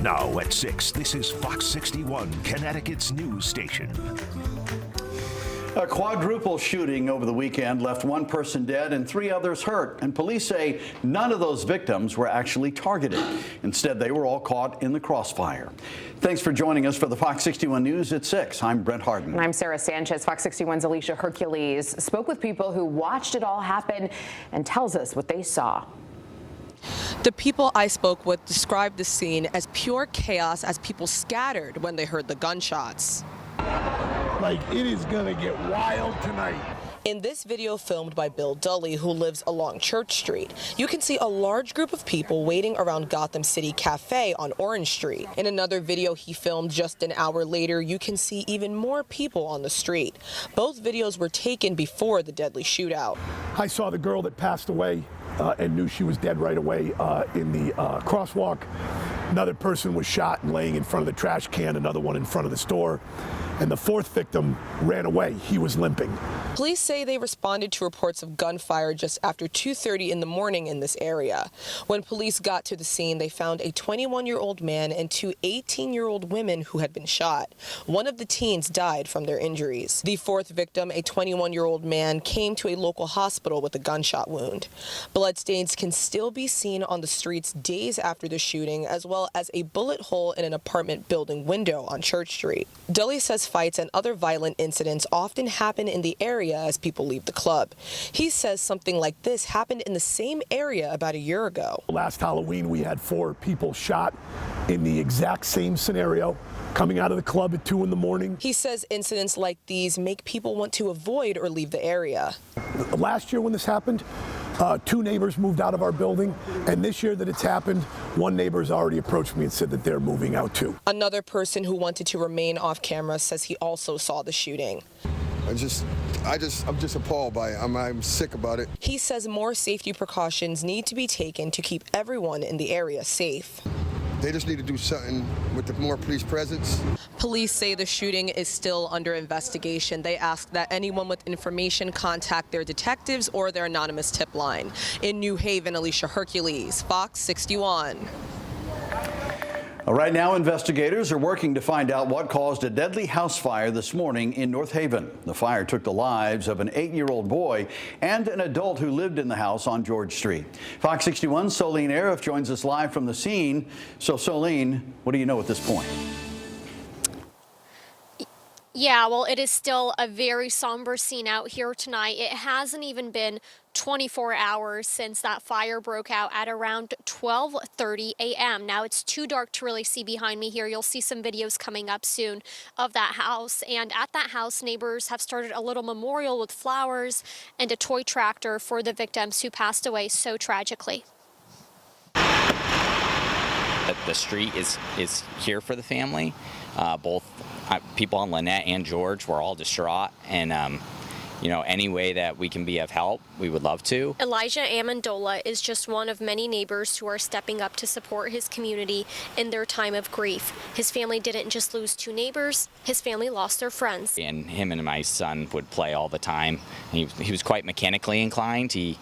Now at 6, this is Fox 61, Connecticut's news station. A quadruple shooting over the weekend left one person dead and 3 others hurt, and police say none of those victims were actually targeted. Instead, they were all caught in the crossfire. Thanks for joining us for the Fox 61 News at 6. I'm Brent Harden. And I'm Sarah Sanchez. Fox 61's Alicia Hercules spoke with people who watched it all happen and tells us what they saw. The people I spoke with described the scene as pure chaos as people scattered when they heard the gunshots. Like, it is gonna get wild tonight. In this video filmed by Bill Dully, who lives along Church Street, you can see a large group of people waiting around Gotham City Cafe on Orange Street. In another video he filmed just an hour later, you can see even more people on the street. Both videos were taken before the deadly shootout. I saw the girl that passed away and knew she was dead right away in the crosswalk. Another person was shot and laying in front of the trash can, another one in front of the store. And the 4th victim ran away. He was limping. Police say they responded to reports of gunfire just after 2:30 in the morning in this area. When police got to the scene, they found a 21-year-old man and 2 18-year-old women who had been shot. One of the teens died from their injuries. The 4th victim, a 21-year-old man, came to a local hospital with a gunshot wound. Bloodstains can still be seen on the streets days after the shooting, as well as a bullet hole in an apartment building window on Church Street. Dully says fights and other violent incidents often happen in the area as people leave the club. He says something like this happened in the same area about a year ago. Last Halloween, we had 4 people shot in the exact same scenario, coming out of the club at 2 in the morning. He says incidents like these make people want to avoid or leave the area. Last year when this happened, 2 neighbors moved out of our building, and this year that it's happened, 1 neighbor's already approached me and said that they're moving out too. Another person who wanted to remain off camera says he also saw the shooting. I'm just appalled by it. I'm sick about it. He says more safety precautions need to be taken to keep everyone in the area safe. They just need to do something with the more police presence. Police say the shooting is still under investigation. They ask that anyone with information contact their detectives or their anonymous tip line. In New Haven, Alicia Hercules, Fox 61. Right now, investigators are working to find out what caused a deadly house fire this morning in North Haven. The fire took the lives of an 8-year-old boy and an adult who lived in the house on George Street. Fox 61's Solene Arif joins us live from the scene. So, Solene, what do you know at this point? Yeah, well, it is still a very somber scene out here tonight. It hasn't even been 24 hours since that fire broke out at around 12:30 a.m. Now, it's too dark to really see behind me here. You'll see some videos coming up soon of that house. And at that house, neighbors have started a little memorial with flowers and a toy tractor for the victims who passed away so tragically. The street is here for the family. Both people on Lynette and George were all distraught, and any way that we can be of help, we would love to. Elijah Amendola is just one of many neighbors who are stepping up to support his community in their time of grief. His family didn't just lose 2 neighbors, his family lost their friends. And him and my son would play all the time. He was quite mechanically inclined. He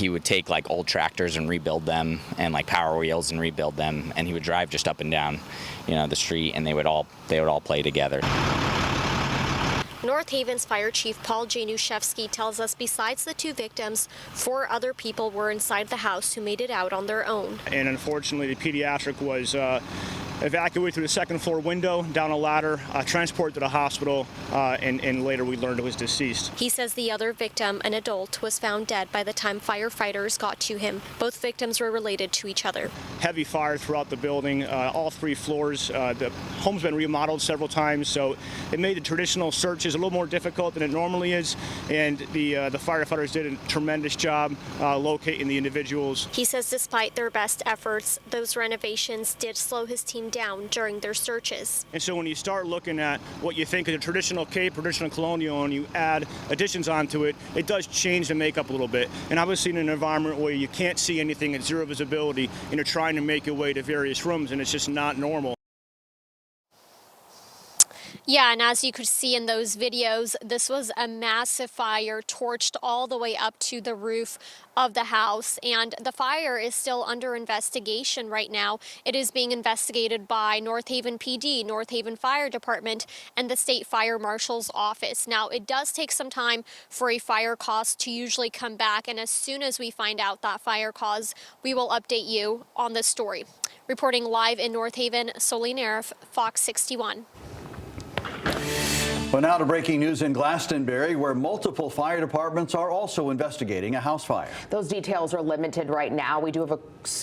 would take like old tractors and rebuild them, and like Power Wheels and rebuild them, and he would drive just up and down the street, and they would all play together. North Haven's Fire Chief Paul Januszewski tells us besides the 2 victims, 4 other people were inside the house who made it out on their own. And unfortunately, the pediatric was evacuated through the 2nd floor window, down a ladder, transported to the hospital, and later we learned it was deceased. He says the other victim, an adult, was found dead by the time firefighters got to him. Both victims were related to each other. Heavy fire throughout the building, all 3 floors. The home's been remodeled several times, so it made the traditional searches a little more difficult than it normally is, and the firefighters did a tremendous job locating the individuals. He says despite their best efforts, those renovations did slow his team down during their searches. And so when you start looking at what you think of the traditional Cape, traditional colonial, and you add additions onto it, it does change the makeup a little bit. And obviously in an environment where you can't see anything at 0 visibility, and you're trying to make your way to various rooms, and it's just not normal. Yeah, and as you could see in those videos, this was a massive fire, torched all the way up to the roof of the house, and the fire is still under investigation right now. It is being investigated by North Haven PD, North Haven Fire Department, and the State Fire Marshal's Office. Now, it does take some time for a fire cause to usually come back, and as soon as we find out that fire cause, we will update you on this story. Reporting live in North Haven, Solene Arif, Fox 61. Well, now to breaking news in Glastonbury, where multiple fire departments are also investigating a house fire. Those details are limited right now. We do have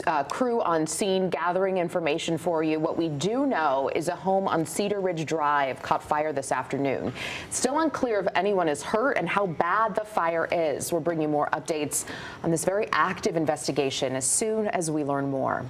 a crew on scene gathering information for you. What we do know is a home on Cedar Ridge Drive caught fire this afternoon. Still unclear if anyone is hurt and how bad the fire is. We'll bring you more updates on this very active investigation as soon as we learn more.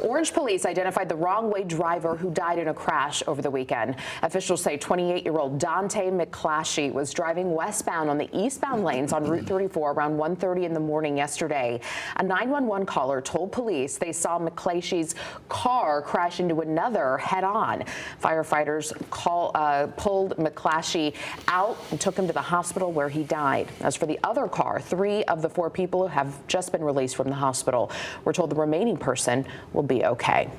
Orange police identified the wrong-way driver who died in a crash over the weekend. Officials say 28-year-old Dante McClashy was driving westbound on the eastbound lanes on Route 34 around 1:30 in the morning yesterday. A 911 caller told police they saw McClashy's car crash into another head-on. Firefighters pulled McClashy out and took him to the hospital where he died. As for the other car, 3 of the 4 people have just been released from the hospital. We're told the remaining person will be okay.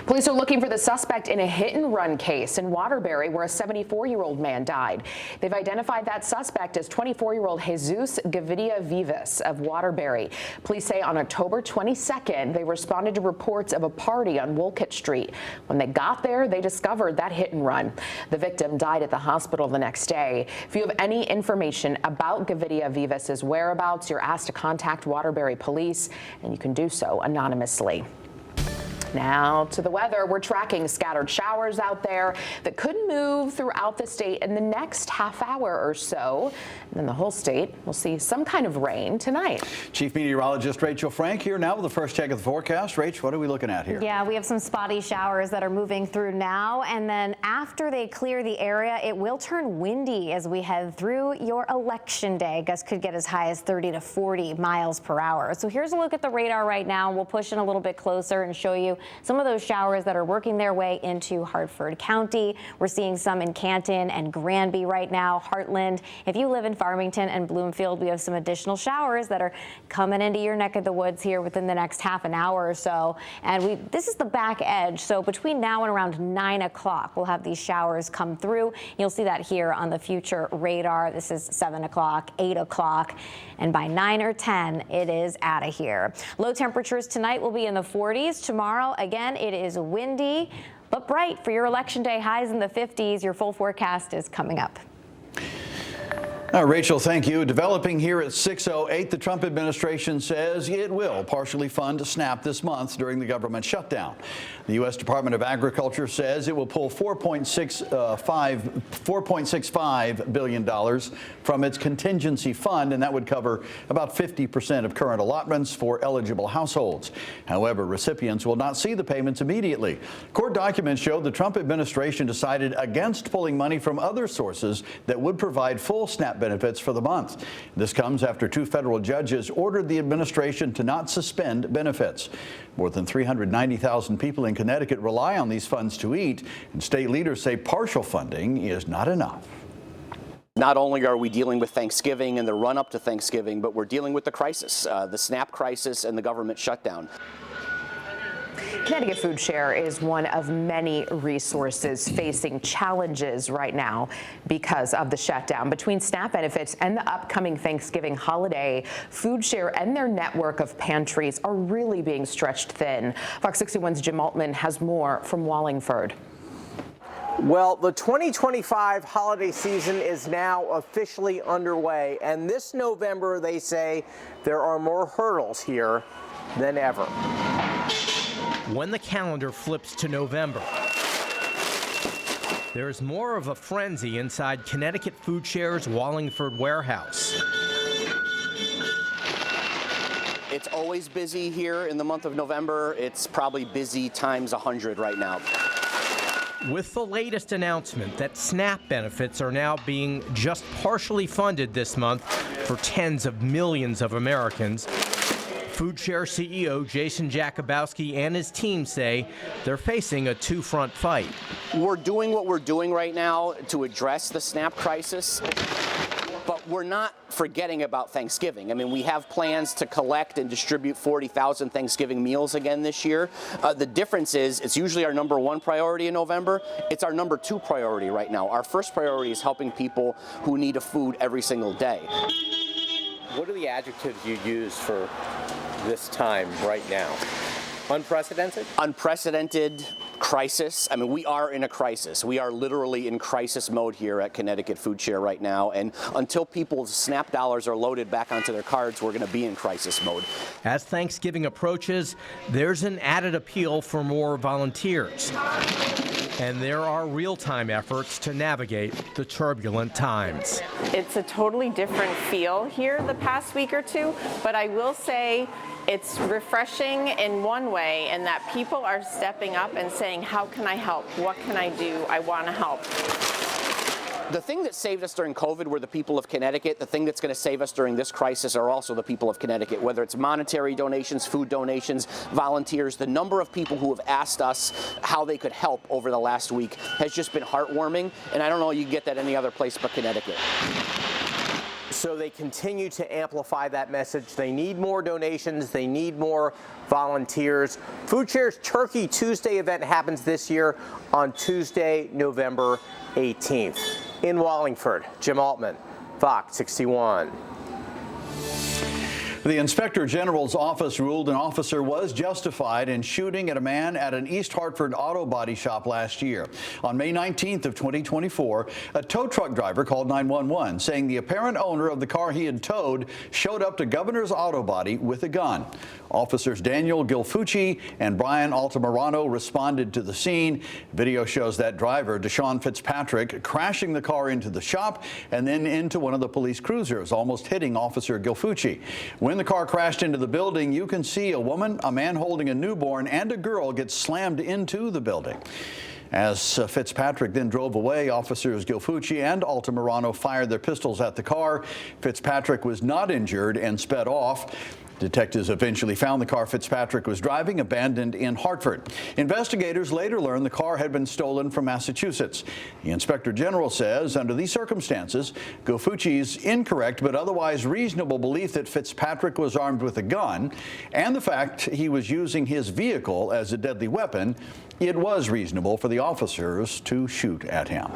Police are looking for the suspect in a hit-and-run case in Waterbury where a 74-year-old man died. They've identified that suspect as 24-year-old Jesus Gavidia Vivas of Waterbury. Police say on October 22nd, they responded to reports of a party on Wolcott Street. When they got there, they discovered that hit-and-run. The victim died at the hospital the next day. If you have any information about Gavidia Vivas's whereabouts, you're asked to contact Waterbury Police, and you can do so anonymously. Now to the weather. We're tracking scattered showers out there that could move throughout the state in the next half hour or so. And then the whole state will see some kind of rain tonight. Chief Meteorologist Rachel Frank here now with the first check of the forecast. Rach, what are we looking at here? Yeah, we have some spotty showers that are moving through now, and then after they clear the area, it will turn windy as we head through your election day. Gusts could get as high as 30 to 40 miles per hour. So here's a look at the radar right now. We'll push in a little bit closer and show you some of those showers that are working their way into Hartford County. We're seeing some in Canton and Granby right now, Heartland. If you live in Farmington and Bloomfield, we have some additional showers that are coming into your neck of the woods here within the next half an hour or so. And this is the back edge. So between now and around 9 o'clock, we'll have these showers come through. You'll see that here on the future radar. This is 7 o'clock, 8 o'clock. And by 9 or 10, it is out of here. Low temperatures tonight will be in the 40s. Tomorrow, again, it is windy, but bright for your election day. Highs in the 50s. Your full forecast is coming up. Rachel, thank you. Developing here at 6:08, the Trump administration says it will partially fund SNAP this month during the government shutdown. The U.S. Department of Agriculture says it will pull $4.65 billion from its contingency fund, and that would cover about 50% of current allotments for eligible households. However, recipients will not see the payments immediately. Court documents show the Trump administration decided against pulling money from other sources that would provide full SNAP benefits for the month. This comes after 2 federal judges ordered the administration to not suspend benefits. More than 390,000 people in Connecticut rely on these funds to eat, and state leaders say partial funding is not enough. Not only are we dealing with Thanksgiving and the run-up to Thanksgiving, but we're dealing with the crisis, the SNAP crisis and the government shutdown. Connecticut Food Share is one of many resources facing challenges right now because of the shutdown. Between SNAP benefits and the upcoming Thanksgiving holiday, Food Share and their network of pantries are really being stretched thin. Fox 61's Jim Altman has more from Wallingford. Well, the 2025 holiday season is now officially underway, and this November, they say, there are more hurdles here than ever. When the calendar flips to November, there's more of a frenzy inside Connecticut Food Share's Wallingford warehouse. It's always busy here in the month of November. It's probably busy times 100 right now. With the latest announcement that SNAP benefits are now being just partially funded this month for tens of millions of Americans, FoodShare CEO Jason Jakubowski and his team say they're facing a two-front fight. We're doing what we're doing right now to address the SNAP crisis, but we're not forgetting about Thanksgiving. I mean, we have plans to collect and distribute 40,000 Thanksgiving meals again this year. The difference is it's usually our number one priority in November. It's our number two priority right now. Our first priority is helping people who need a food every single day. What are the adjectives you use for this time right now? Unprecedented? Unprecedented, crisis. I mean, we are in a crisis. We are literally in crisis mode here at Connecticut Food Share right now. And until people's SNAP dollars are loaded back onto their cards, we're going to be in crisis mode. As Thanksgiving approaches, there's an added appeal for more volunteers. And there are real-time efforts to navigate the turbulent times. It's a totally different feel here the past week or two, but I will say it's refreshing in one way in that people are stepping up and saying, how can I help? What can I do? I want to help. The thing that saved us during COVID were the people of Connecticut. The thing that's going to save us during this crisis are also the people of Connecticut, whether it's monetary donations, food donations, volunteers. The number of people who have asked us how they could help over the last week has just been heartwarming, and I don't know you can get that any other place but Connecticut. So they continue to amplify that message. They need more donations. They need more volunteers. FoodShare's Turkey Tuesday event happens this year on Tuesday, November 18th. In Wallingford, Jim Altman, Fox 61. The Inspector General's office ruled an officer was justified in shooting at a man at an East Hartford auto body shop last year. On May 19th of 2024, a tow truck driver called 911 saying the apparent owner of the car he had towed showed up to Governor's Auto Body with a gun. Officers Daniel Gilfucci and Brian Altamirano responded to the scene. Video shows that driver, Deshaun Fitzpatrick, crashing the car into the shop and then into one of the police cruisers, almost hitting Officer Gilfucci. When the car crashed into the building, you can see a woman, a man holding a newborn, and a girl get slammed into the building. As Fitzpatrick then drove away, officers Gilfucci and Altamirano fired their pistols at the car. Fitzpatrick was not injured and sped off. Detectives eventually found the car Fitzpatrick was driving abandoned in Hartford. Investigators later learned the car had been stolen from Massachusetts. The Inspector General says under these circumstances, Gilfucci's incorrect but otherwise reasonable belief that Fitzpatrick was armed with a gun and the fact he was using his vehicle as a deadly weapon, it was reasonable for the officers to shoot at him.